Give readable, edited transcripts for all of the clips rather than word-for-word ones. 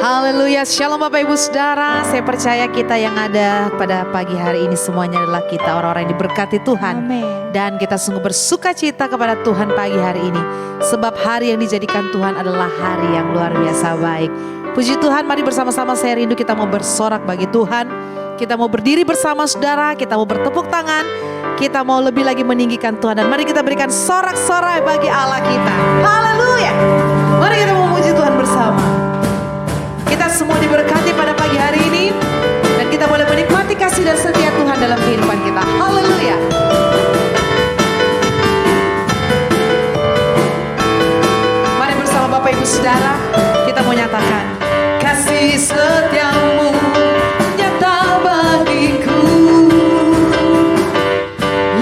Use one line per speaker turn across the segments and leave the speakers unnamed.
Haleluya, shalom Bapak Ibu Saudara. Saya percaya kita yang ada pada pagi hari ini semuanya adalah kita orang-orang yang diberkati Tuhan.
Amin.
Dan kita sungguh bersuka cita kepada Tuhan pagi hari ini. Sebab hari yang dijadikan Tuhan adalah hari yang luar biasa baik. Puji Tuhan, mari bersama-sama saya rindu kita mau bersorak bagi Tuhan. Kita mau berdiri bersama saudara, kita mau bertepuk tangan. Kita mau lebih lagi meninggikan Tuhan. Dan mari kita berikan sorak-sorai bagi Allah kita. Haleluya. Mari kita memuji Tuhan bersama. Kita semua diberkati pada pagi hari ini. Dan kita boleh menikmati kasih dan setia Tuhan dalam kehidupan kita. Haleluya. Mari bersama Bapak Ibu Saudara, kita mau nyatakan kasih setiamu nyata bagiku,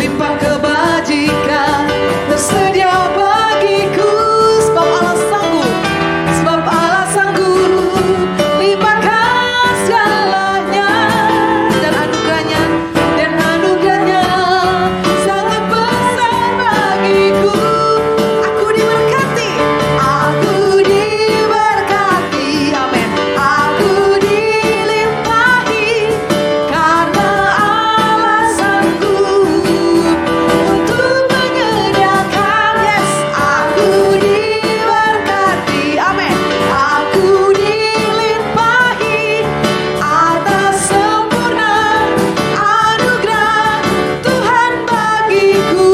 limpah kebajikan tersedia bagiku. Sebab Allah sanggup, sebab Allah sanggup limpahkan segalanya. Dan anugerahnya sangat besar bagiku. Aku diberkati, amin. Aku dilimpahi karena Allah sanggup untuk menyediakan. Yes, aku diberkati, amin. Aku dilimpahi atas sempurna anugerah Tuhan bagiku.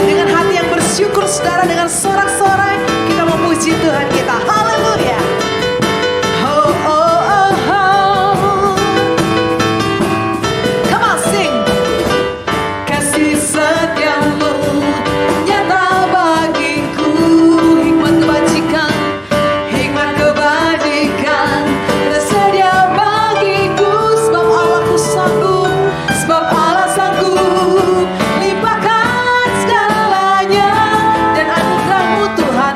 Dengan hati yang bersyukur saudara, dengan sorak-sorai kita memuji Tuhan kita. Haleluya. Oh, oh, oh, oh. Come on, sing. Kasih setiamu nyata bagiku, hikmat kebajikan tersedia bagiku. Sebab Allahku sanggup, sebab Allah sanggup limpahkan segalanya. Dan anugerahmu Tuhan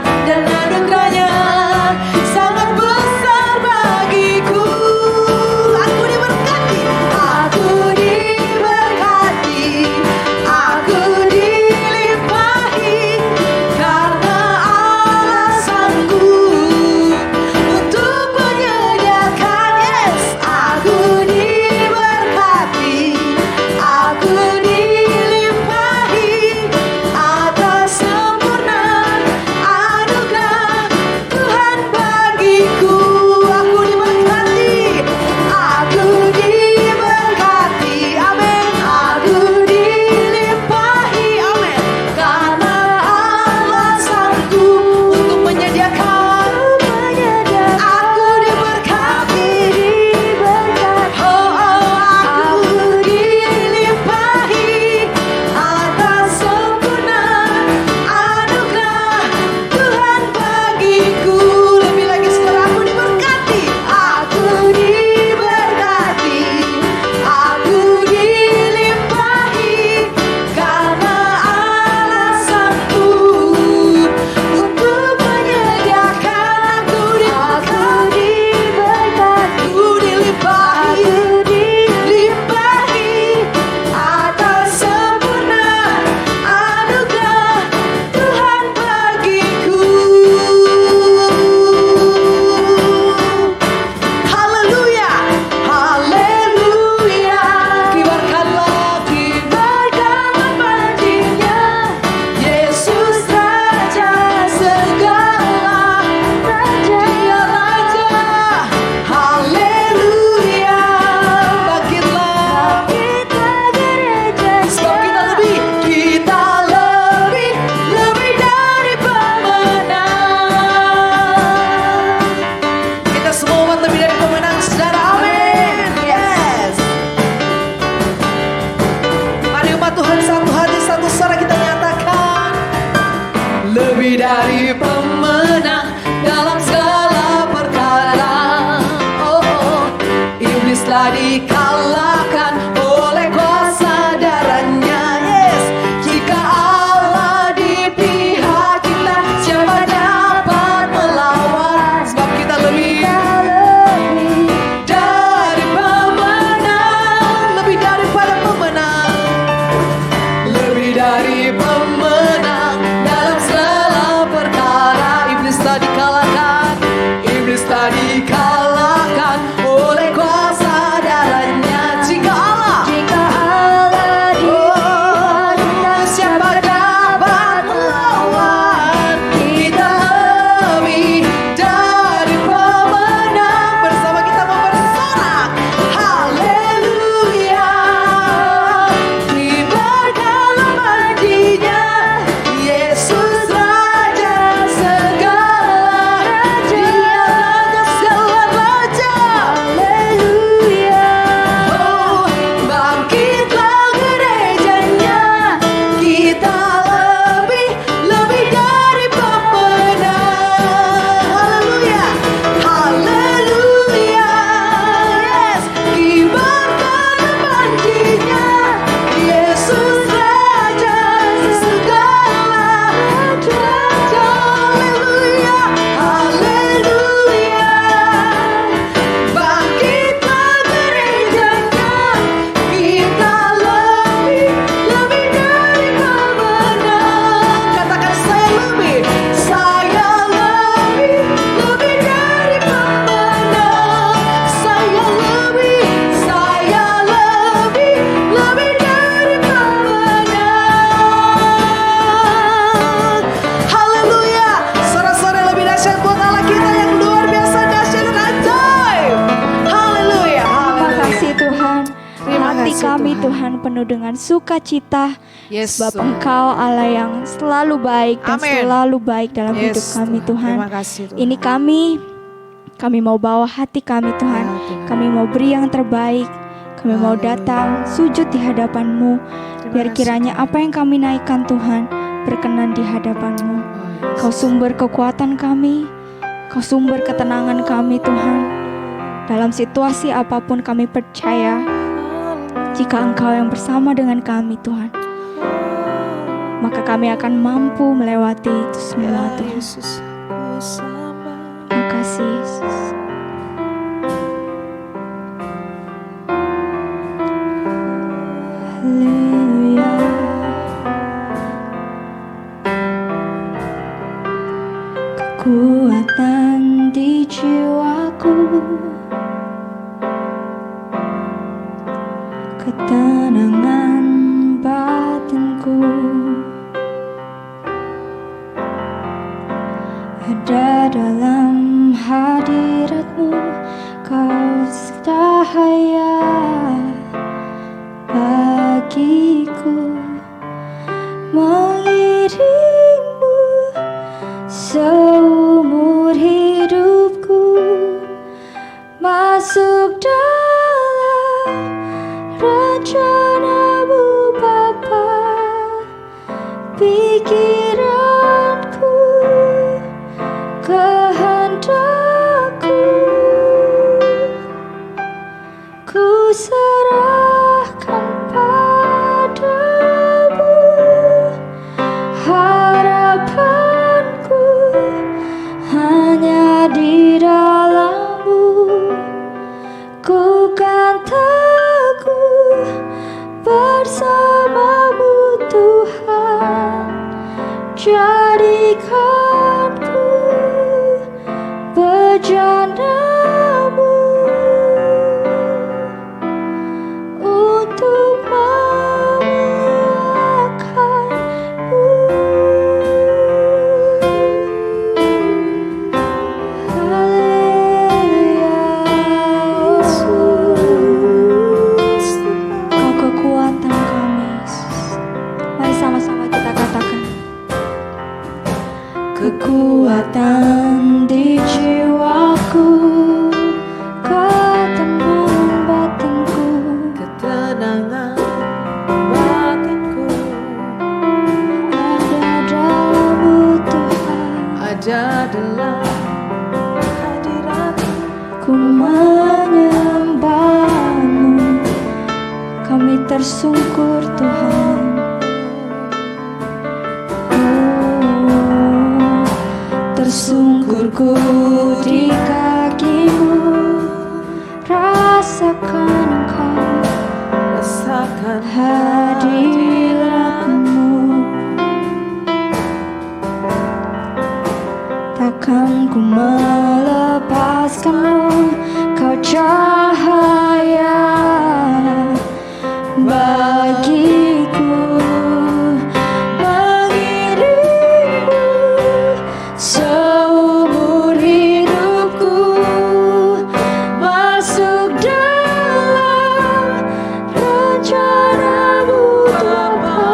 lebih dari pemenang dalam segala perkara. Oh, iblis telah dikalahkan oleh kuasa darahnya. Yes, jika Allah di pihak kita, siapa dapat melawan? Sebab kita lebih dari pemenang, lebih daripada pemenang, lebih dari pemenang dalam segala perkara. Iblis telah dikalahkan, iblis telah dikalahkan oleh kuasa darahnya. Jika Allah di pihak kita, siapa dapat melawan? Kita lebih dari pemenang. Bersama kita mau bersorak, haleluya. Kibarkanlah bajinya, Yesus Raja segala raja, segala raja. Haleluya. Oh, bangkitlah gerejanya, kita lebih dari pemenang. Haleluya, haleluya. Yes, kibarkanlah bajinya, Yesus Raja segala raja. Haleluya, haleluya. Bangkitlah gerejanya, kita lebih dari pemenang. Katakan saya lebih dari pemenang. Saya lebih dari pemenang. Haleluya. Sorak-sorai lebih dahsyat buat Allah kita yang luar biasa dahsyat dan ajaib. Haleluya.
Terima kasih Tuhan.
Terima
Hati
kasih,
kami
Tuhan.
Tuhan penuh dengan sukacita.
Yes,
Sebab
Tuhan.
Engkau Allah yang selalu baik dan
Amin.
selalu baik dalam
Yes,
hidup kami Tuhan.
Terima kasih Tuhan.
Ini kami mau bawa hati kami Tuhan.
Ya, Tuhan.
Kami mau beri yang terbaik. Kami mau
Haleluya.
datang sujud di hadapan-Mu. Biar
kasih,
kiranya apa yang kami naikkan Tuhan berkenan di hadapan-Mu.
Oh, yes.
Kau sumber kekuatan kami. Kau sumber ketenangan kami Tuhan. Dalam situasi apapun kami percaya, jika Engkau yang bersama dengan kami Tuhan, maka kami akan mampu melewati itu semua
Ya,
Tuhan.
Yesus, ku sembah.
Terima kasih Yesus. Haleluya. Kekuatan di jiwaku, ketenangan batinku, ada dalam hadirat-Mu. Kau cahaya bagiku, mengiringmu seumur hidupku, masuk dalam rencana-Mu Bapa. Pikiranku, kehendakku, ku serahkan padamu. Harapanku hanya di dalam-Mu. Ku kan teguh bersama-Mu Tuhan. Jadikanku bejana-Mu untuk memuliakan-Mu. Haleluya. Kau kekuatan kami Yesus. Mari sama-sama kita katakan. Kekuatan di jiwaku, ketenangan batinku,
Ketenangan batinku,
ada dalam-Mu
ada dalam hadirat-Mu.
Ku menyembah-Mu, kami tersungkur Tuhan. Oh, tersungkur ku di kaki-Mu, rasakan Engkau,
Rasakan
hadirat-Mu. Takkan ku melepaskan-Mu, Kau cahaya bagiku. Mengiringmu seumur hidupku, masuk dalam rencana-Mu Bapa.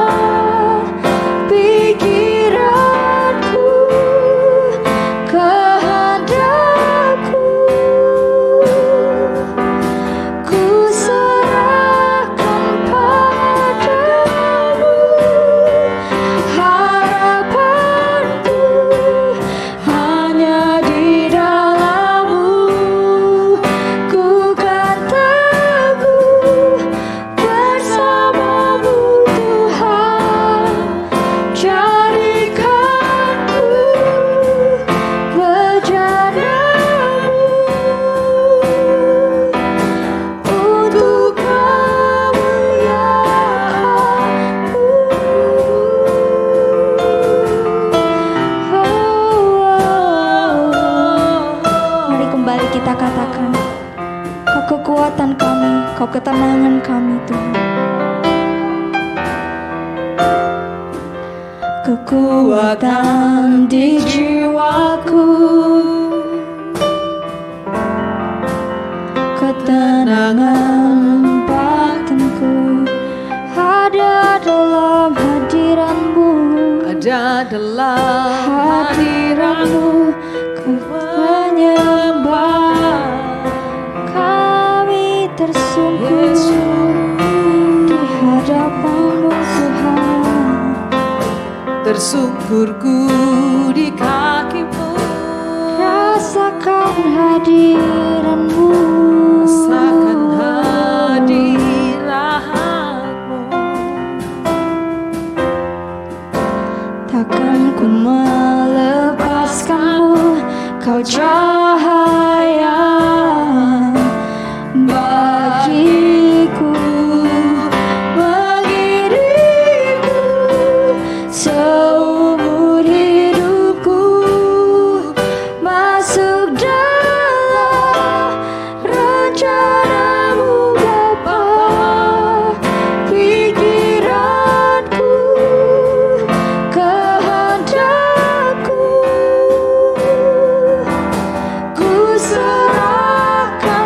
Pikiranku, kehendakku, ku serahkan padamu. Harapanku hanya di dalam-Mu. Ku kan teguh bersama-Mu Tuhan. Jadikanku bejana-Mu untuk kemuliaan-Mu. Mari kembali kita katakan, Kau kekuatan kami, Kau ketenangan kami Tuhan. Kekuatan di jiwaku, ketenangan batinku, ada dalam hadirat-Mu.
ada dalam
Hadirat-Mu ku menyembah, kami tersungkur di hadapan-Mu Tuhan.
tersungkurku di kaki-Mu.
Rasakan hadirat-Mu,
Rasakan hadirat-Mu.
takkan ku melepaskan-Mu, Kau cahaya bagiku. Mengiringku seumur hidupku, masuk dalam rencana-Mu Bapa. Pikiranku, kehendakku, ku serahkan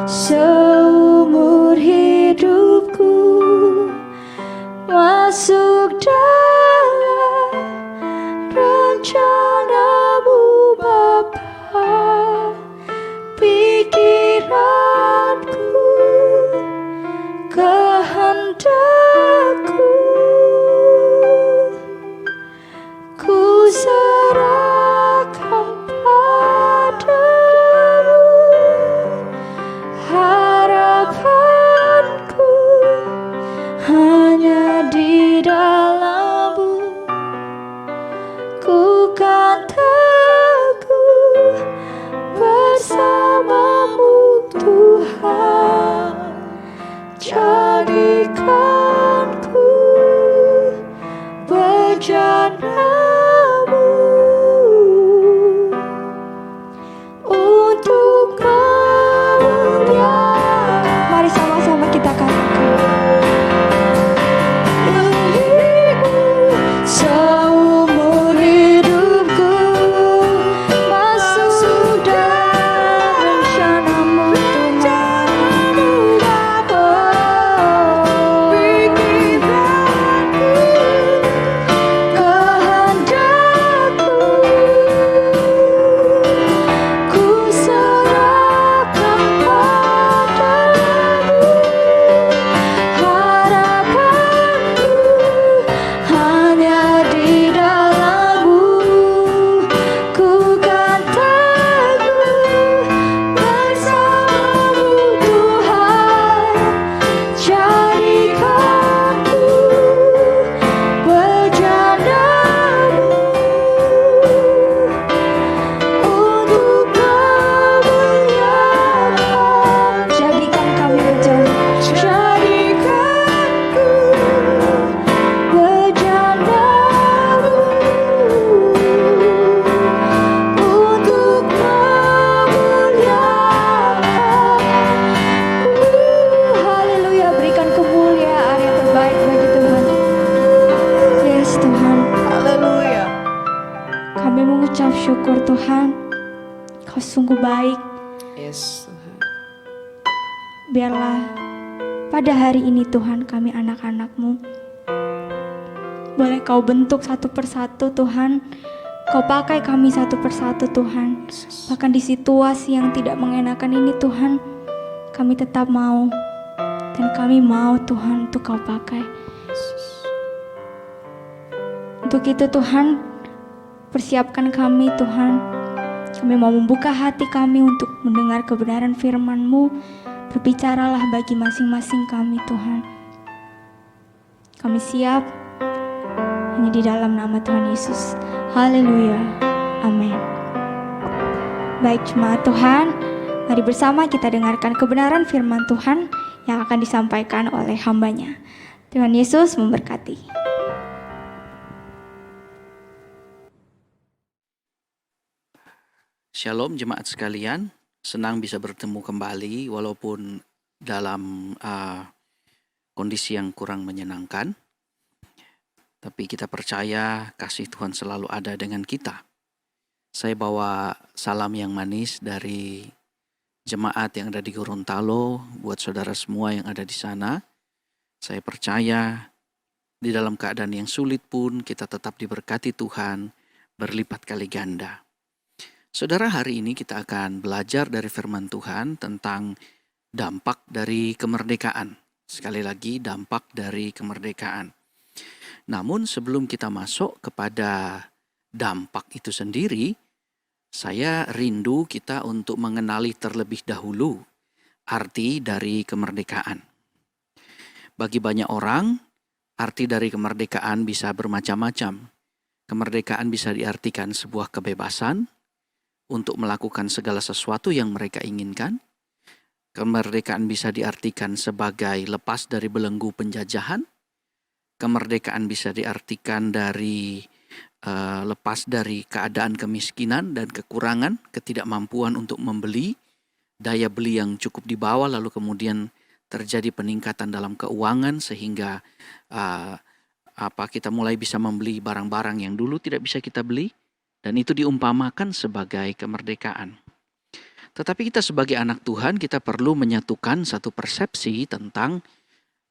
seumur hidupku masuk dalam rencanamu Bapa. Pikiranku, kehendakku, ku serahkan padamu. Harapanku hanya di dalam-Mu. Ku kan teguh bersama-Mu Tuhan. Jadikanku bejana-Mu untuk memuliakan. Mari sama-sama kita katakan. Seumur hidupku masuk dalam rencana-Mu Tuhan. Kehendakku, ku serahkan padamu. Harapanku hanya di dalam-Mu. Ku kan teguh bersama-Mu Tuhan. Jadikanku bejana-Mu untuk memuliakan. Jadikan kami bejana. Jadikanku bejana-Mu untuk memuliakan. Haleluya, berikan kemuliaan yang terbaik bagi Tuhan. Yes Tuhan,
Haleluya.
kami mengucap syukur Tuhan. Kau sungguh baik.
Yes Tuhan.
Biarlah pada hari ini Tuhan kami anak-anak-Mu boleh Kau bentuk satu persatu Tuhan. Kau pakai kami satu persatu Tuhan. Bahkan di situasi yang tidak mengenakan ini Tuhan, kami tetap mau. Dan kami mau Tuhan untuk Kau pakai. Untuk itu Tuhan, persiapkan kami Tuhan. Kami mau membuka hati kami untuk mendengar kebenaran firman-Mu. Berbicaralah bagi masing-masing kami Tuhan. Kami siap hanya di dalam nama Tuhan Yesus. Haleluya. Amin. Baik jemaat Tuhan, mari bersama kita dengarkan kebenaran firman Tuhan yang akan disampaikan oleh hamba-Nya. Tuhan Yesus memberkati.
Shalom jemaat sekalian, senang bisa bertemu kembali walaupun dalam kondisi yang kurang menyenangkan. Tapi kita percaya kasih Tuhan selalu ada dengan kita. Saya bawa salam yang manis dari jemaat yang ada di Gorontalo buat saudara semua yang ada di sana. Saya percaya di dalam keadaan yang sulit pun kita tetap diberkati Tuhan berlipat kali ganda. Saudara, hari ini kita akan belajar dari firman Tuhan tentang dampak dari kemerdekaan. Sekali lagi, dampak dari kemerdekaan. Namun sebelum kita masuk kepada dampak itu sendiri, saya rindu kita untuk mengenali terlebih dahulu arti dari kemerdekaan. Bagi banyak orang, arti dari kemerdekaan bisa bermacam-macam. Kemerdekaan bisa diartikan sebuah kebebasan untuk melakukan segala sesuatu yang mereka inginkan. Kemerdekaan bisa diartikan sebagai lepas dari belenggu penjajahan. Kemerdekaan bisa diartikan dari lepas dari keadaan kemiskinan dan kekurangan, ketidakmampuan untuk membeli, daya beli yang cukup di bawah, lalu kemudian terjadi peningkatan dalam keuangan sehingga kita mulai bisa membeli barang-barang yang dulu tidak bisa kita beli, dan itu diumpamakan sebagai kemerdekaan. Tetapi kita sebagai anak Tuhan, kita perlu menyatukan satu persepsi tentang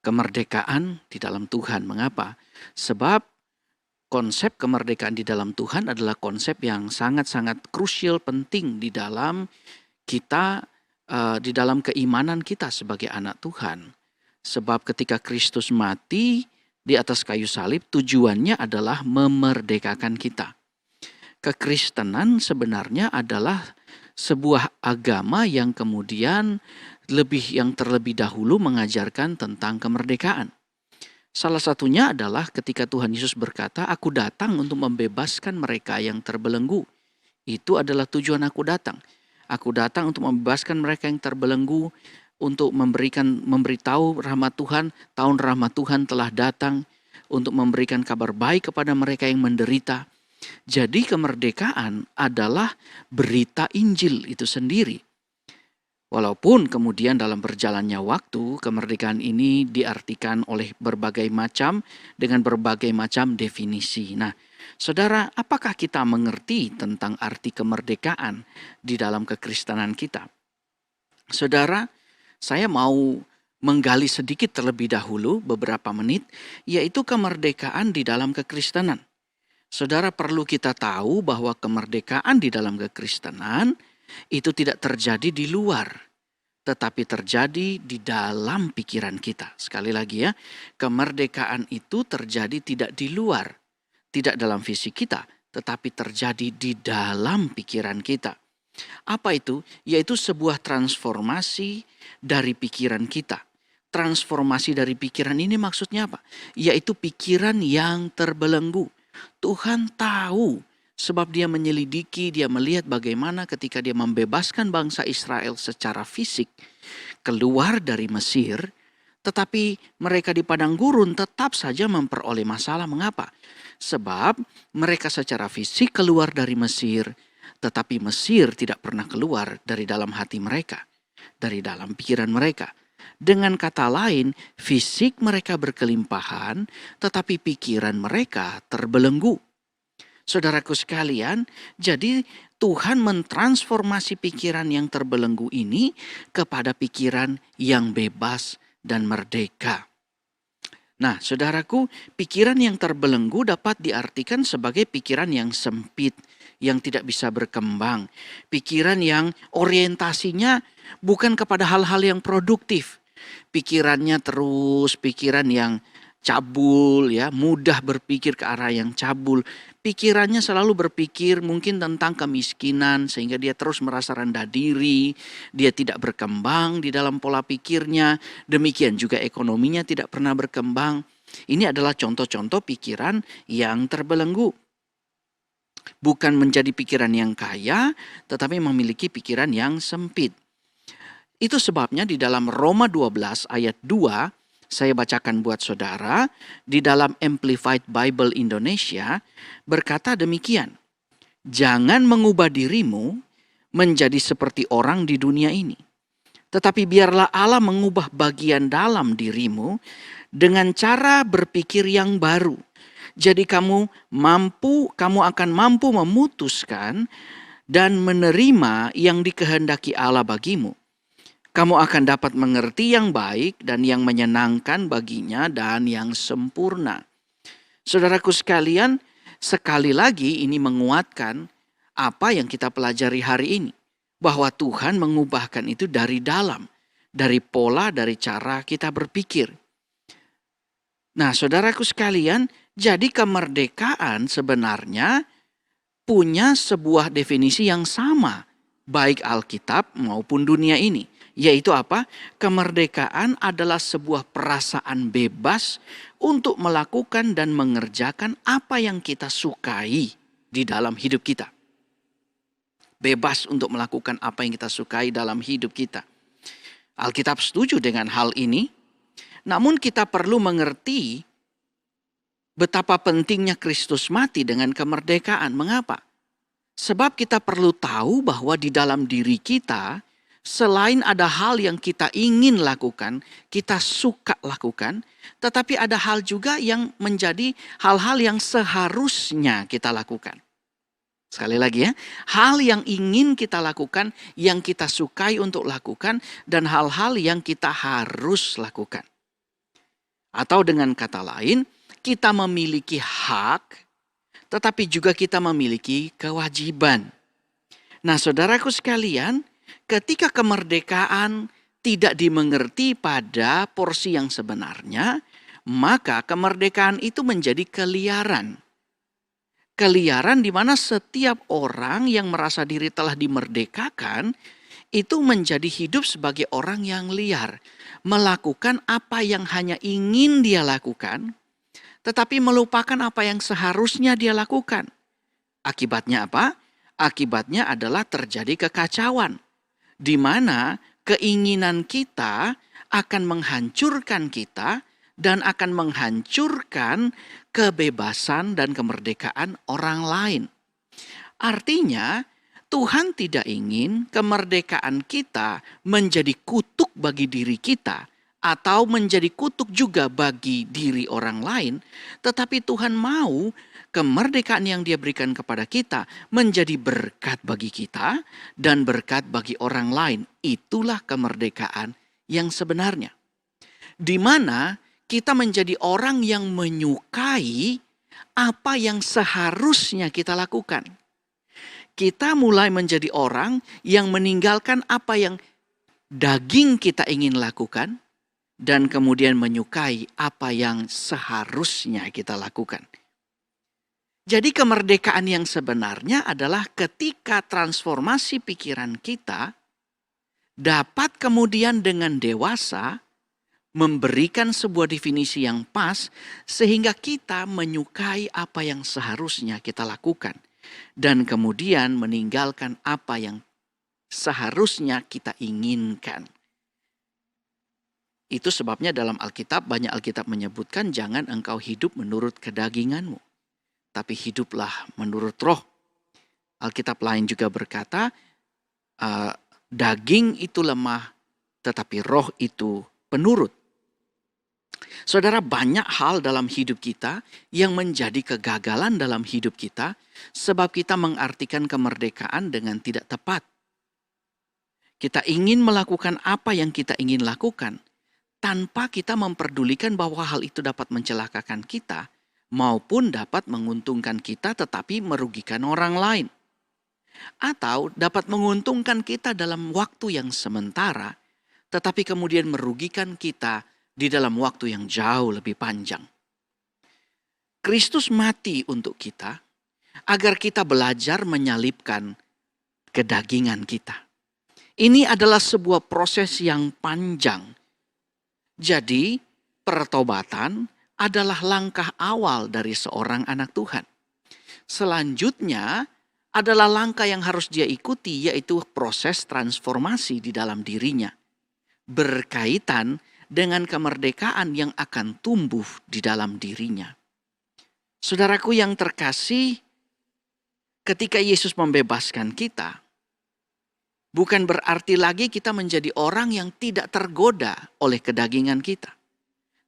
kemerdekaan di dalam Tuhan. Mengapa? Sebab konsep kemerdekaan di dalam Tuhan adalah konsep yang sangat-sangat krusial, penting di dalam kita, di dalam keimanan kita sebagai anak Tuhan. Sebab ketika Kristus mati di atas kayu salib, tujuannya adalah memerdekakan kita. Kekristenan sebenarnya adalah sebuah agama yang kemudian yang terlebih dahulu mengajarkan tentang kemerdekaan. Salah satunya adalah ketika Tuhan Yesus berkata, "Aku datang untuk membebaskan mereka yang terbelenggu." Itu adalah tujuan aku datang. Aku datang untuk membebaskan mereka yang terbelenggu, untuk memberitahu rahmat Tuhan, tahun rahmat Tuhan telah datang, untuk memberikan kabar baik kepada mereka yang menderita. Jadi kemerdekaan adalah berita Injil itu sendiri. Walaupun kemudian dalam berjalannya waktu, kemerdekaan ini diartikan oleh berbagai macam dengan berbagai macam definisi. Nah, saudara, apakah kita mengerti tentang arti kemerdekaan di dalam kekristenan kita? Saudara, saya mau menggali sedikit terlebih dahulu beberapa menit, yaitu kemerdekaan di dalam kekristenan. Saudara, perlu kita tahu bahwa kemerdekaan di dalam kekristenan itu tidak terjadi di luar, tetapi terjadi di dalam pikiran kita. Sekali lagi ya, kemerdekaan itu terjadi tidak di luar, tidak dalam fisik kita, tetapi terjadi di dalam pikiran kita. Apa itu? Yaitu sebuah transformasi dari pikiran kita. Transformasi dari pikiran ini maksudnya apa? Yaitu pikiran yang terbelenggu. Tuhan tahu, sebab dia menyelidiki, dia melihat bagaimana ketika dia membebaskan bangsa Israel secara fisik keluar dari Mesir, tetapi mereka di padang gurun tetap saja memperoleh masalah. Mengapa? Sebab mereka secara fisik keluar dari Mesir, tetapi Mesir tidak pernah keluar dari dalam hati mereka, dari dalam pikiran mereka. Dengan kata lain, fisik mereka berkelimpahan, tetapi pikiran mereka terbelenggu. Saudaraku sekalian, jadi Tuhan mentransformasi pikiran yang terbelenggu ini kepada pikiran yang bebas dan merdeka. Nah, saudaraku, pikiran yang terbelenggu dapat diartikan sebagai pikiran yang sempit, yang tidak bisa berkembang. Pikiran yang orientasinya bukan kepada hal-hal yang produktif. Pikirannya terus pikiran yang cabul, ya, mudah berpikir ke arah yang cabul. Pikirannya selalu berpikir mungkin tentang kemiskinan sehingga dia terus merasa rendah diri, dia tidak berkembang di dalam pola pikirnya, demikian juga ekonominya tidak pernah berkembang. Ini adalah contoh-contoh pikiran yang terbelenggu. Bukan menjadi pikiran yang kaya, tetapi memiliki pikiran yang sempit. Itu sebabnya di dalam Roma 12 ayat 2, saya bacakan buat saudara, di dalam Amplified Bible Indonesia berkata demikian. Jangan mengubah dirimu menjadi seperti orang di dunia ini. Tetapi biarlah Allah mengubah bagian dalam dirimu dengan cara berpikir yang baru. Jadi kamu akan mampu memutuskan dan menerima yang dikehendaki Allah bagimu. Kamu akan dapat mengerti yang baik dan yang menyenangkan baginya dan yang sempurna. Saudaraku sekalian, sekali lagi ini menguatkan apa yang kita pelajari hari ini. Bahwa Tuhan mengubahkan itu dari dalam, dari pola, dari cara kita berpikir. Nah, saudaraku sekalian, jadi kemerdekaan sebenarnya punya sebuah definisi yang sama, baik Alkitab maupun dunia ini. Yaitu apa? Kemerdekaan adalah sebuah perasaan bebas untuk melakukan dan mengerjakan apa yang kita sukai di dalam hidup kita. Bebas untuk melakukan apa yang kita sukai dalam hidup kita. Alkitab setuju dengan hal ini. Namun kita perlu mengerti betapa pentingnya Kristus mati dengan kemerdekaan. Mengapa? Sebab kita perlu tahu bahwa di dalam diri kita, selain ada hal yang kita ingin lakukan, kita suka lakukan, tetapi ada hal juga yang menjadi hal-hal yang seharusnya kita lakukan. Sekali lagi ya, hal yang ingin kita lakukan, yang kita sukai untuk lakukan, dan hal-hal yang kita harus lakukan. Atau dengan kata lain, kita memiliki hak, tetapi juga kita memiliki kewajiban. Nah, saudaraku sekalian, ketika kemerdekaan tidak dimengerti pada porsi yang sebenarnya, maka kemerdekaan itu menjadi keliaran. Keliaran di mana setiap orang yang merasa diri telah dimerdekakan itu menjadi hidup sebagai orang yang liar, melakukan apa yang hanya ingin dia lakukan, tetapi melupakan apa yang seharusnya dia lakukan. Akibatnya apa? Akibatnya adalah terjadi kekacauan, di mana keinginan kita akan menghancurkan kita dan akan menghancurkan kebebasan dan kemerdekaan orang lain. Artinya, Tuhan tidak ingin kemerdekaan kita menjadi kutuk bagi diri kita atau menjadi kutuk juga bagi diri orang lain, tetapi Tuhan mau kemerdekaan yang Dia berikan kepada kita menjadi berkat bagi kita dan berkat bagi orang lain. Itulah kemerdekaan yang sebenarnya, di mana kita menjadi orang yang menyukai apa yang seharusnya kita lakukan. Kita mulai menjadi orang yang meninggalkan apa yang daging kita ingin lakukan dan kemudian menyukai apa yang seharusnya kita lakukan. Jadi kemerdekaan yang sebenarnya adalah ketika transformasi pikiran kita dapat kemudian dengan dewasa memberikan sebuah definisi yang pas sehingga kita menyukai apa yang seharusnya kita lakukan dan kemudian meninggalkan apa yang seharusnya kita inginkan. Itu sebabnya dalam Alkitab, banyak Alkitab menyebutkan jangan engkau hidup menurut kedaginganmu, tapi hiduplah menurut roh. Alkitab lain juga berkata, daging itu lemah, tetapi roh itu penurut. Saudara, banyak hal dalam hidup kita yang menjadi kegagalan dalam hidup kita sebab kita mengartikan kemerdekaan dengan tidak tepat. Kita ingin melakukan apa yang kita ingin lakukan tanpa kita memperdulikan bahwa hal itu dapat mencelakakan kita maupun dapat menguntungkan kita tetapi merugikan orang lain. Atau dapat menguntungkan kita dalam waktu yang sementara tetapi kemudian merugikan kita di dalam waktu yang jauh lebih panjang. Kristus mati untuk kita agar kita belajar menyalibkan kedagingan kita. Ini adalah sebuah proses yang panjang. Jadi, pertobatan adalah langkah awal dari seorang anak Tuhan. Selanjutnya adalah langkah yang harus dia ikuti, yaitu proses transformasi di dalam dirinya, berkaitan dengan kemerdekaan yang akan tumbuh di dalam dirinya. Saudaraku yang terkasih, ketika Yesus membebaskan kita, bukan berarti lagi kita menjadi orang yang tidak tergoda oleh kedagingan kita.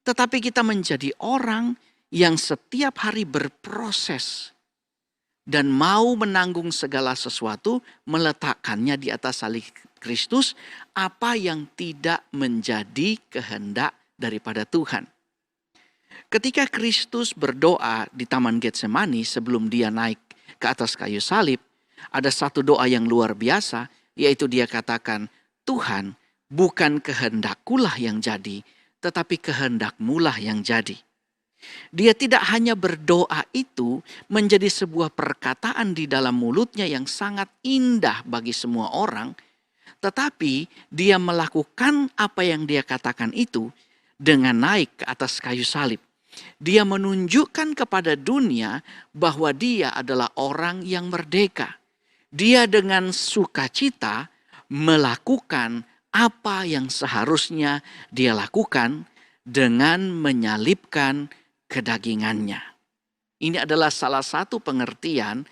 Tetapi kita menjadi orang yang setiap hari berproses dan mau menanggung segala sesuatu, meletakkannya di atas salib Kristus, apa yang tidak menjadi kehendak daripada Tuhan. Ketika Kristus berdoa di Taman Getsemani sebelum dia naik ke atas kayu salib, ada satu doa yang luar biasa, yaitu dia katakan, Tuhan, bukan kehendakkulah yang jadi, tetapi kehendakmulah yang jadi. Dia tidak hanya berdoa itu menjadi sebuah perkataan di dalam mulutnya yang sangat indah bagi semua orang, tetapi dia melakukan apa yang dia katakan itu dengan naik ke atas kayu salib. Dia menunjukkan kepada dunia bahwa dia adalah orang yang merdeka. Dia dengan sukacita melakukan apa yang seharusnya dia lakukan dengan menyalibkan kedagingannya. Ini adalah salah satu pengertian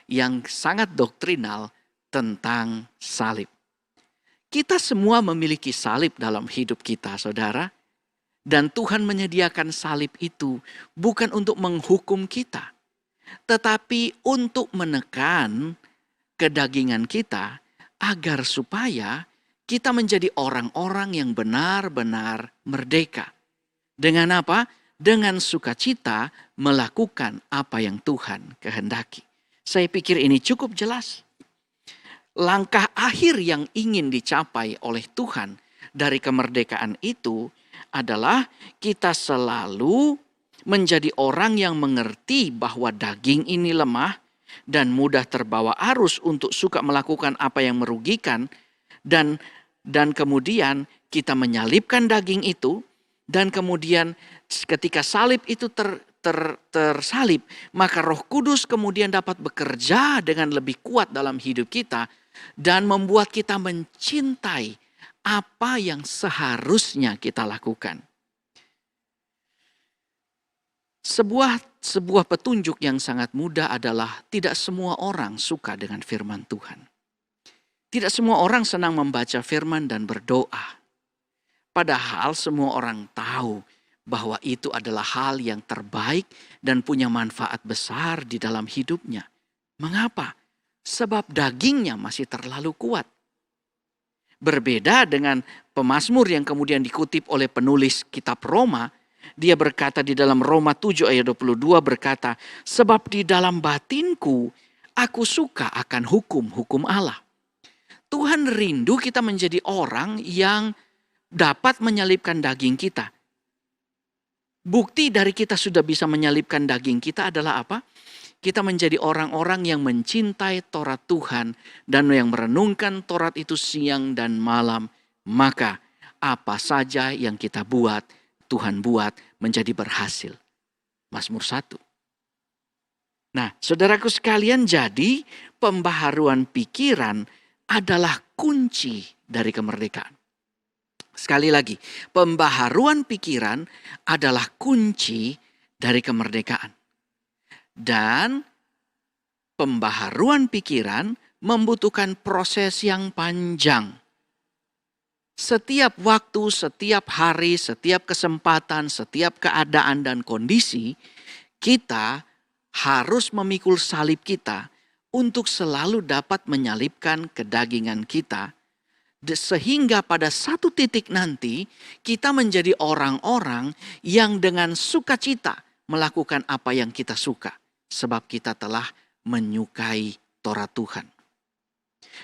yang sangat doktrinal tentang salib. Kita semua memiliki salib dalam hidup kita, saudara. Dan Tuhan menyediakan salib itu bukan untuk menghukum kita. tetapi untuk menekan kedagingan kita agar supaya kita menjadi orang-orang yang benar-benar merdeka. Dengan apa? Dengan sukacita melakukan apa yang Tuhan kehendaki. Saya pikir ini cukup jelas. Langkah akhir yang ingin dicapai oleh Tuhan dari kemerdekaan itu adalah kita selalu menjadi orang yang mengerti bahwa daging ini lemah dan mudah terbawa arus untuk suka melakukan apa yang merugikan, dan kemudian kita menyalibkan daging itu, dan kemudian ketika salib itu tersalib, maka Roh Kudus kemudian dapat bekerja dengan lebih kuat dalam hidup kita dan membuat kita mencintai apa yang seharusnya kita lakukan. Sebuah petunjuk yang sangat mudah adalah tidak semua orang suka dengan firman Tuhan. Tidak semua orang senang membaca firman dan berdoa. Padahal semua orang tahu bahwa itu adalah hal yang terbaik dan punya manfaat besar di dalam hidupnya. Mengapa? Sebab dagingnya masih terlalu kuat. Berbeda dengan pemazmur yang kemudian dikutip oleh penulis kitab Roma, dia berkata di dalam Roma 7 ayat 22 berkata, sebab di dalam batinku aku suka akan hukum-hukum Allah. Tuhan rindu kita menjadi orang yang dapat menyalibkan daging kita. Bukti dari kita sudah bisa menyalibkan daging kita adalah apa? Kita menjadi orang-orang yang mencintai Taurat Tuhan dan yang merenungkan Taurat itu siang dan malam. Maka apa saja yang kita buat, Tuhan buat menjadi berhasil. Mazmur 1. Nah, saudaraku sekalian, jadi pembaharuan pikiran adalah kunci dari kemerdekaan. Sekali lagi, pembaharuan pikiran adalah kunci dari kemerdekaan. Dan pembaharuan pikiran membutuhkan proses yang panjang. Setiap waktu, setiap hari, setiap kesempatan, setiap keadaan dan kondisi, kita harus memikul salib kita untuk selalu dapat menyalibkan kedagingan kita. Sehingga pada satu titik nanti kita menjadi orang-orang yang dengan sukacita melakukan apa yang kita suka. Sebab kita telah menyukai Taurat Tuhan.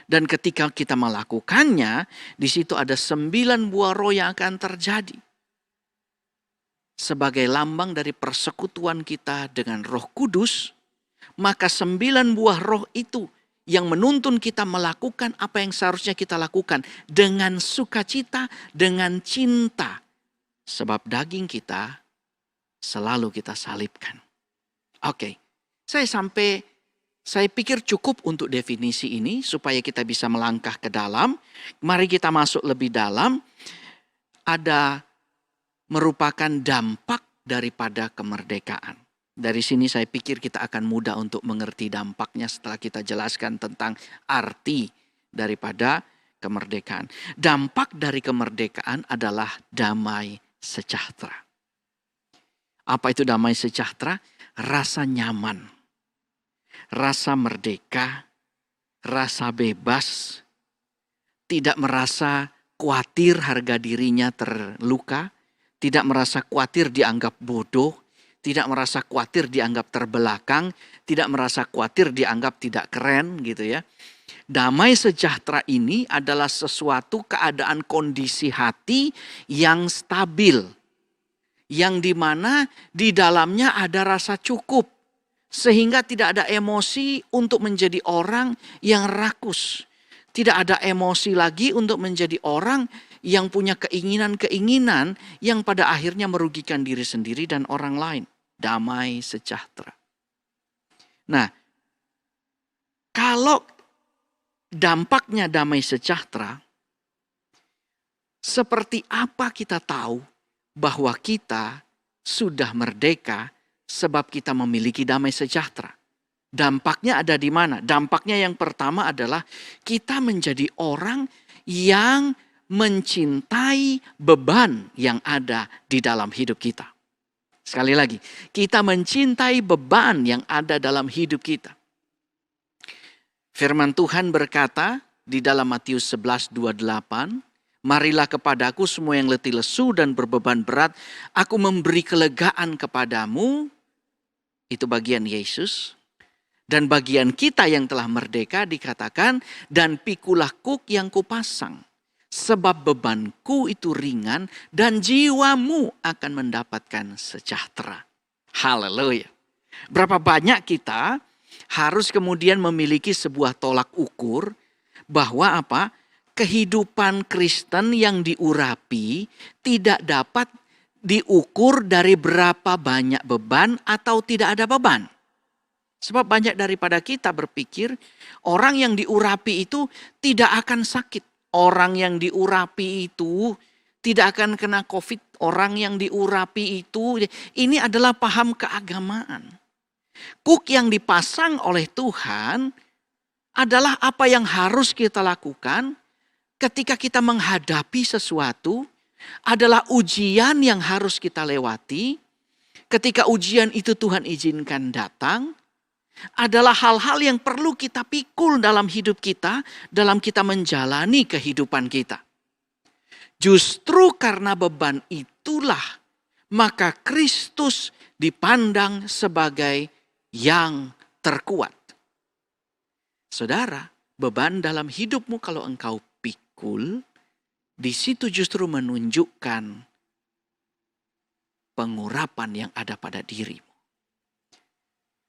Dan ketika kita melakukannya, di situ ada 9 buah roh yang akan terjadi. Sebagai lambang dari persekutuan kita dengan Roh Kudus, maka 9 buah roh itu yang menuntun kita melakukan apa yang seharusnya kita lakukan dengan sukacita, dengan cinta. Sebab daging kita selalu kita salibkan. Oke, saya pikir cukup untuk definisi ini supaya kita bisa melangkah ke dalam. Mari kita masuk lebih dalam. Ada merupakan dampak daripada kemerdekaan. Dari sini saya pikir kita akan mudah untuk mengerti dampaknya setelah kita jelaskan tentang arti daripada kemerdekaan. Dampak dari kemerdekaan adalah damai sejahtera. Apa itu damai sejahtera? Rasa nyaman, rasa merdeka, rasa bebas, tidak merasa khawatir harga dirinya terluka, tidak merasa khawatir dianggap bodoh, tidak merasa khawatir dianggap terbelakang, tidak merasa khawatir dianggap tidak keren gitu ya. Damai sejahtera ini adalah sesuatu keadaan kondisi hati yang stabil. Yang dimana di dalamnya ada rasa cukup. Sehingga tidak ada emosi untuk menjadi orang yang rakus. Tidak ada emosi lagi untuk menjadi orang yang punya keinginan-keinginan yang pada akhirnya merugikan diri sendiri dan orang lain. Damai sejahtera. Nah, kalau dampaknya damai sejahtera, seperti apa kita tahu bahwa kita sudah merdeka sebab kita memiliki damai sejahtera? Dampaknya ada di mana? Dampaknya yang pertama adalah kita menjadi orang yang mencintai beban yang ada di dalam hidup kita. Sekali lagi, kita mencintai beban yang ada dalam hidup kita. Firman Tuhan berkata di dalam Matius 11:28, marilah kepadaku semua yang letih lesu dan berbeban berat, aku memberi kelegaan kepadamu. Itu bagian Yesus. Dan bagian kita yang telah merdeka dikatakan, dan pikulah kuk yang kupasang. Sebab bebanku itu ringan dan jiwamu akan mendapatkan sejahtera. Haleluya. Berapa banyak kita harus kemudian memiliki sebuah tolak ukur bahwa apa? Kehidupan Kristen yang diurapi tidak dapat diukur dari berapa banyak beban atau tidak ada beban. Sebab banyak daripada kita berpikir orang yang diurapi itu tidak akan sakit. Orang yang diurapi itu tidak akan kena COVID. Orang yang diurapi itu, ini adalah paham keagamaan. Kuk yang dipasang oleh Tuhan adalah apa yang harus kita lakukan ketika kita menghadapi sesuatu, adalah ujian yang harus kita lewati. Ketika ujian itu Tuhan izinkan datang, adalah hal-hal yang perlu kita pikul dalam hidup kita, dalam kita menjalani kehidupan kita. Justru karena beban itulah, maka Kristus dipandang sebagai yang terkuat. Saudara, beban dalam hidupmu kalau engkau pikul, di situ justru menunjukkan pengurapan yang ada pada dirimu.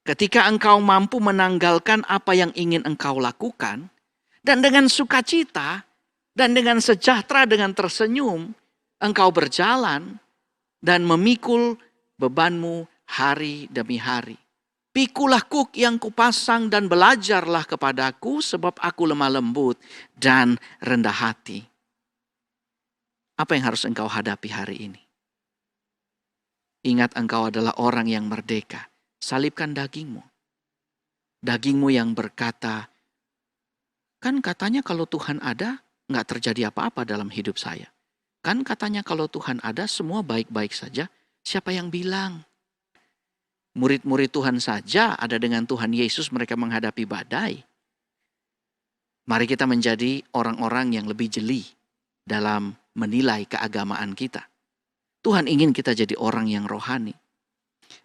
Ketika engkau mampu menanggalkan apa yang ingin engkau lakukan, dan dengan sukacita, dan dengan sejahtera, dengan tersenyum, engkau berjalan dan memikul bebanmu hari demi hari. Pikulah kuk yang kupasang dan belajarlah kepadaku, sebab aku lemah lembut dan rendah hati. Apa yang harus engkau hadapi hari ini? Ingat, engkau adalah orang yang merdeka. Salibkan dagingmu. Dagingmu yang berkata, kan katanya kalau Tuhan ada, nggak terjadi apa-apa dalam hidup saya. Kan katanya kalau Tuhan ada, semua baik-baik saja. Siapa yang bilang? Murid-murid Tuhan saja ada dengan Tuhan Yesus, mereka menghadapi badai. Mari kita menjadi orang-orang yang lebih jeli dalam menilai keagamaan kita. Tuhan ingin kita jadi orang yang rohani.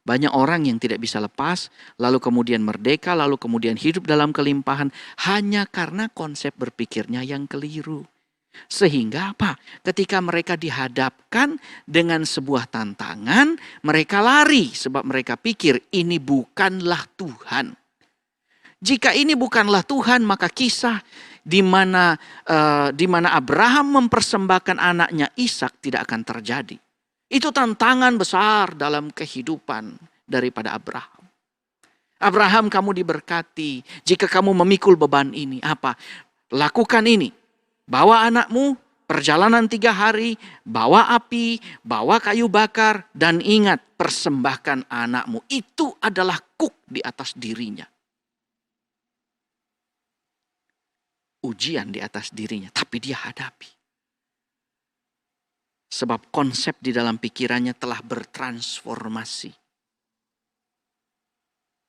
Banyak orang yang tidak bisa lepas, lalu kemudian merdeka, lalu kemudian hidup dalam kelimpahan hanya karena konsep berpikirnya yang keliru. Sehingga apa? Ketika mereka dihadapkan dengan sebuah tantangan, mereka lari sebab mereka pikir ini bukanlah Tuhan. Jika ini bukanlah Tuhan, maka kisah di mana Abraham mempersembahkan anaknya Ishak tidak akan terjadi. Itu tantangan besar dalam kehidupan daripada Abraham. Abraham, kamu diberkati jika kamu memikul beban ini. Apa? Lakukan ini. Bawa anakmu, perjalanan 3 hari, bawa api, bawa kayu bakar, dan ingat, persembahkan anakmu. Itu adalah kuk di atas dirinya. Ujian di atas dirinya, tapi dia hadapi. Sebab konsep di dalam pikirannya telah bertransformasi.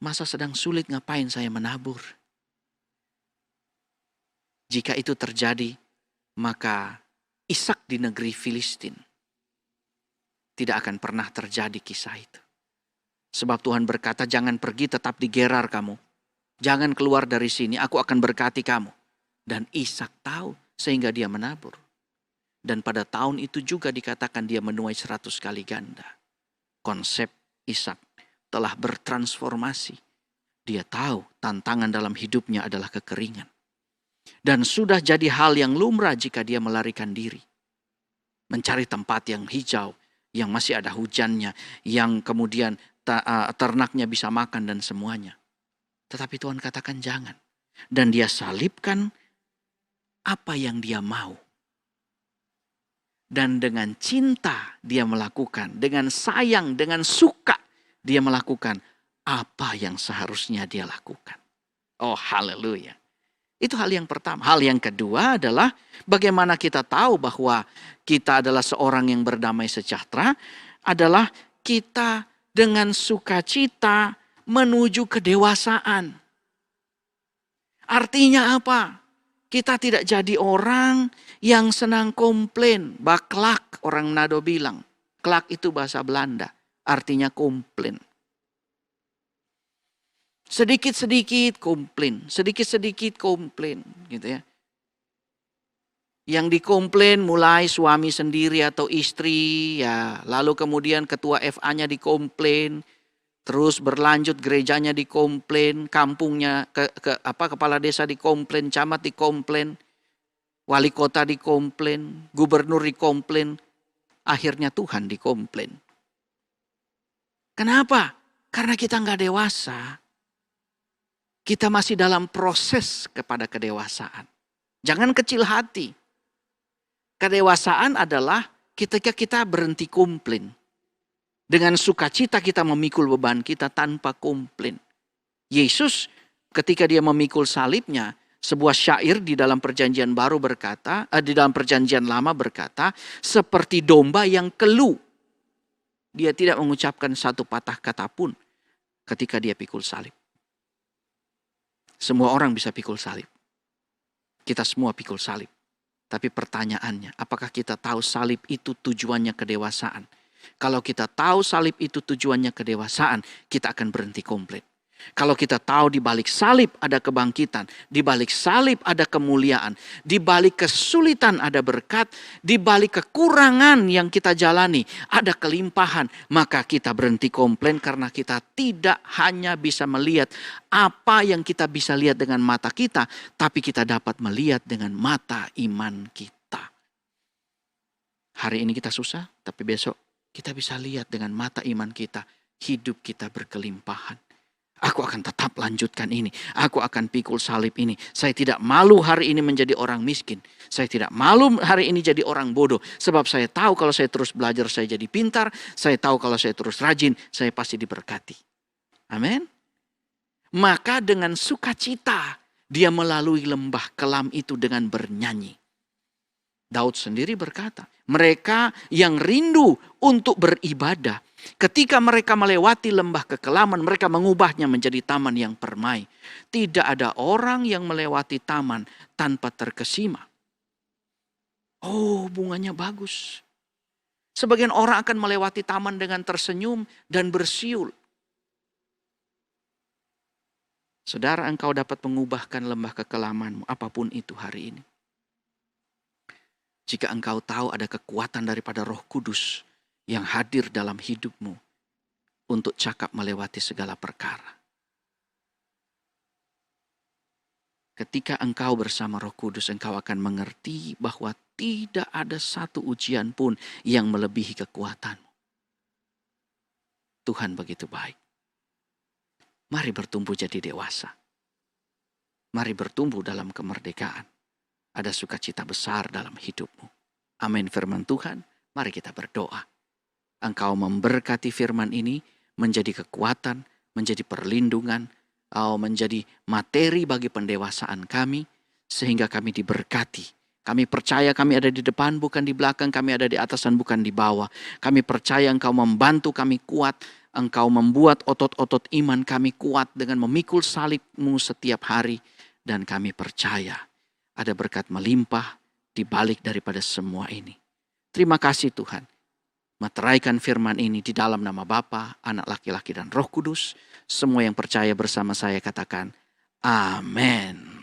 Masa sedang sulit, ngapain saya menabur? Jika itu terjadi, maka Ishak di negeri Filistin tidak akan pernah terjadi kisah itu. Sebab Tuhan berkata, jangan pergi, tetap di Gerar kamu. Jangan keluar dari sini, aku akan berkati kamu. Dan Ishak tahu sehingga dia menabur. Dan pada tahun itu juga dikatakan dia menuai 100 kali ganda. Konsep Ishak telah bertransformasi. Dia tahu tantangan dalam hidupnya adalah kekeringan. Dan sudah jadi hal yang lumrah jika dia melarikan diri. Mencari tempat yang hijau, yang masih ada hujannya, yang kemudian ternaknya bisa makan dan semuanya. Tetapi Tuhan katakan jangan. Dan dia salibkan apa yang dia mau. Dan dengan cinta dia melakukan, dengan sayang, dengan suka dia melakukan apa yang seharusnya dia lakukan. Oh haleluya. Itu hal yang pertama. Hal yang kedua adalah bagaimana kita tahu bahwa kita adalah seorang yang berdamai sejahtera, adalah kita dengan sukacita menuju kedewasaan. Artinya apa? Kita tidak jadi orang yang senang komplain. Baklak orang Manado bilang. Klak itu bahasa Belanda. Artinya komplain. Sedikit-sedikit komplain. Sedikit-sedikit komplain. Gitu ya. Yang dikomplain mulai suami sendiri atau istri, ya, lalu kemudian ketua FA-nya dikomplain, terus berlanjut gerejanya dikomplain, kampungnya kepala desa dikomplain, camat dikomplain, wali kota dikomplain, gubernur dikomplain, akhirnya Tuhan dikomplain. Kenapa? Karena kita nggak dewasa. Kita masih dalam proses kepada kedewasaan. Jangan kecil hati. Kedewasaan adalah ketika kita berhenti komplain. Dengan sukacita kita memikul beban kita tanpa komplain. Yesus ketika dia memikul salibnya, sebuah syair di dalam perjanjian baru berkata, di dalam perjanjian lama berkata, seperti domba yang keluh. Dia tidak mengucapkan satu patah kata pun ketika dia pikul salib. Semua orang bisa pikul salib. Kita semua pikul salib. Tapi pertanyaannya, apakah kita tahu salib itu tujuannya kedewasaan? Kalau kita tahu salib itu tujuannya kedewasaan, kita akan berhenti komplain. Kalau kita tahu di balik salib ada kebangkitan, di balik salib ada kemuliaan, di balik kesulitan ada berkat, di balik kekurangan yang kita jalani ada kelimpahan, maka kita berhenti komplain karena kita tidak hanya bisa melihat apa yang kita bisa lihat dengan mata kita, tapi kita dapat melihat dengan mata iman kita. Hari ini kita susah, tapi besok kita bisa lihat dengan mata iman kita, hidup kita berkelimpahan. Aku akan tetap lanjutkan ini. Aku akan pikul salib ini. Saya tidak malu hari ini menjadi orang miskin. Saya tidak malu hari ini jadi orang bodoh. Sebab saya tahu kalau saya terus belajar saya jadi pintar. Saya tahu kalau saya terus rajin saya pasti diberkati. Amin. Maka dengan sukacita dia melalui lembah kelam itu dengan bernyanyi. Daud sendiri berkata, mereka yang rindu untuk beribadah, ketika mereka melewati lembah kekelaman, mereka mengubahnya menjadi taman yang permai. Tidak ada orang yang melewati taman tanpa terkesima. Oh, bunganya bagus. Sebagian orang akan melewati taman dengan tersenyum dan bersiul. Saudara, engkau dapat mengubahkan lembah kekelamanmu, apapun itu hari ini. Jika engkau tahu ada kekuatan daripada Roh Kudus yang hadir dalam hidupmu untuk cakap melewati segala perkara. Ketika engkau bersama Roh Kudus, engkau akan mengerti bahwa tidak ada satu ujian pun yang melebihi kekuatanmu. Tuhan begitu baik. Mari bertumbuh jadi dewasa. Mari bertumbuh dalam kemerdekaan. Ada sukacita besar dalam hidupmu. Amin firman Tuhan. Mari kita berdoa. Engkau memberkati firman ini menjadi kekuatan, menjadi perlindungan, menjadi materi bagi pendewasaan kami, sehingga kami diberkati. Kami percaya kami ada di depan bukan di belakang, kami ada di atasan bukan di bawah. Kami percaya Engkau membantu kami kuat, Engkau membuat otot-otot iman kami kuat dengan memikul salib-Mu setiap hari. Dan kami percaya ada berkat melimpah di balik daripada semua ini. Terima kasih Tuhan. Meteraikan firman ini di dalam nama Bapa, Anak laki-laki dan Roh Kudus. Semua yang percaya bersama saya katakan, amin.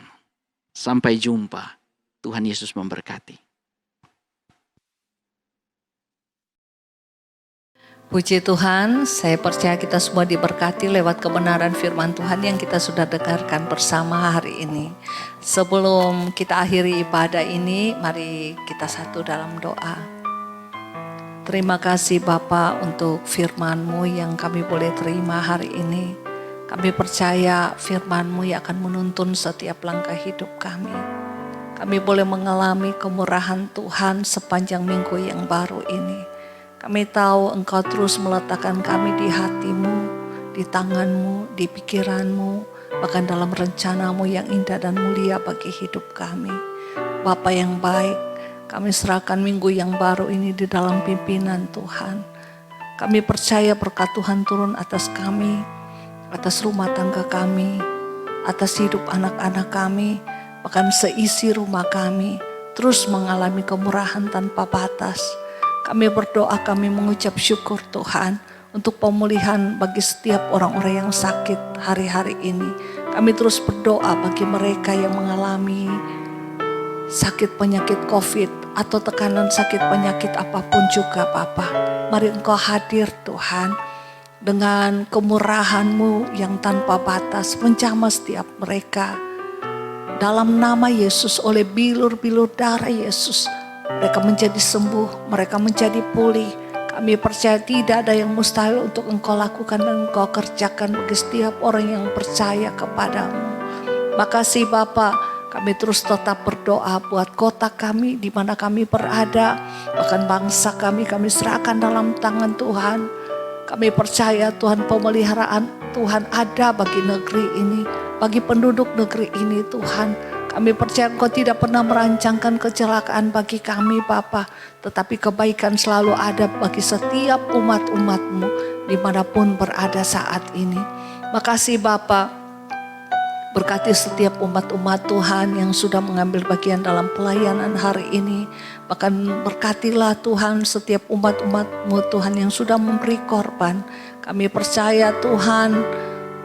Sampai jumpa. Tuhan Yesus memberkati.
Puji Tuhan, saya percaya kita semua diberkati lewat kebenaran firman Tuhan yang kita sudah dengarkan bersama hari ini. Sebelum kita akhiri ibadah ini, mari kita satu dalam doa. Terima kasih Bapa untuk firman-Mu yang kami boleh terima hari ini. Kami percaya firman-Mu yang akan menuntun setiap langkah hidup kami. Kami boleh mengalami kemurahan Tuhan sepanjang minggu yang baru ini. Kami tahu Engkau terus meletakkan kami di hati-Mu, di tangan-Mu, di pikiran-Mu, bahkan dalam rencana-Mu yang indah dan mulia bagi hidup kami. Bapa yang baik, kami serahkan minggu yang baru ini di dalam pimpinan Tuhan. Kami percaya berkat Tuhan turun atas kami, atas rumah tangga kami, atas hidup anak-anak kami, bahkan seisi rumah kami terus mengalami kemurahan tanpa batas. Kami berdoa, kami mengucap syukur Tuhan untuk pemulihan bagi setiap orang-orang yang sakit hari-hari ini. Kami terus berdoa bagi mereka yang mengalami sakit penyakit COVID atau tekanan sakit penyakit apapun juga Bapa. Mari Engkau hadir Tuhan dengan kemurahan-Mu yang tanpa batas menjamah setiap mereka. Dalam nama Yesus, oleh bilur-bilur darah Yesus, mereka menjadi sembuh, mereka menjadi pulih. Kami percaya tidak ada yang mustahil untuk Engkau lakukan dan Engkau kerjakan bagi setiap orang yang percaya kepadamu. Makasih Bapa, kami terus tetap berdoa buat kota kami di mana kami berada, bahkan bangsa kami serahkan dalam tangan Tuhan. Kami percaya Tuhan, pemeliharaan Tuhan ada bagi negeri ini, bagi penduduk negeri ini Tuhan. Kami percaya Engkau tidak pernah merancangkan kecelakaan bagi kami Bapa, tetapi kebaikan selalu ada bagi setiap umat-umat-Mu dimanapun berada saat ini. Makasih Bapa. Berkati setiap umat-umat Tuhan yang sudah mengambil bagian dalam pelayanan hari ini. Bahkan berkatilah Tuhan setiap umat-umat-Mu Tuhan yang sudah memberi korban. Kami percaya Tuhan,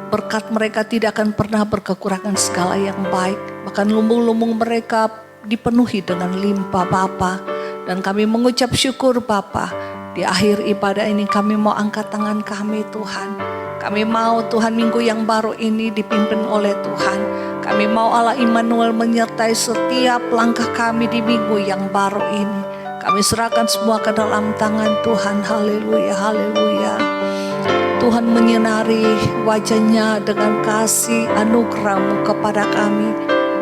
berkat mereka tidak akan pernah berkekurangan segala yang baik. Bahkan lumbung-lumbung mereka dipenuhi dengan limpah Bapa. Dan kami mengucap syukur Bapa. Di akhir ibadah ini kami mau angkat tangan kami Tuhan. Kami mau Tuhan minggu yang baru ini dipimpin oleh Tuhan. Kami mau Allah Immanuel menyertai setiap langkah kami di minggu yang baru ini. Kami serahkan semua ke dalam tangan Tuhan. Haleluya, haleluya. Tuhan menyinari wajah-Nya dengan kasih anugerah-Mu kepada kami.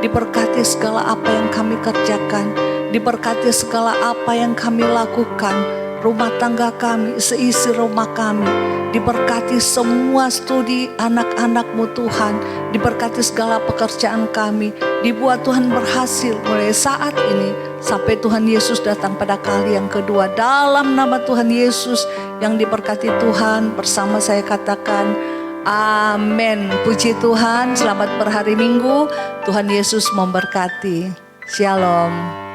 Diberkati segala apa yang kami kerjakan. Diberkati segala apa yang kami lakukan. Rumah tangga kami, seisi rumah kami. Diberkati semua studi anak-anak-Mu Tuhan. Diberkati segala pekerjaan kami. Dibuat Tuhan berhasil mulai saat ini sampai Tuhan Yesus datang pada kali yang kedua. Dalam nama Tuhan Yesus yang diberkati Tuhan, bersama saya katakan amin. Puji Tuhan, selamat berhari Minggu. Tuhan Yesus memberkati. Shalom.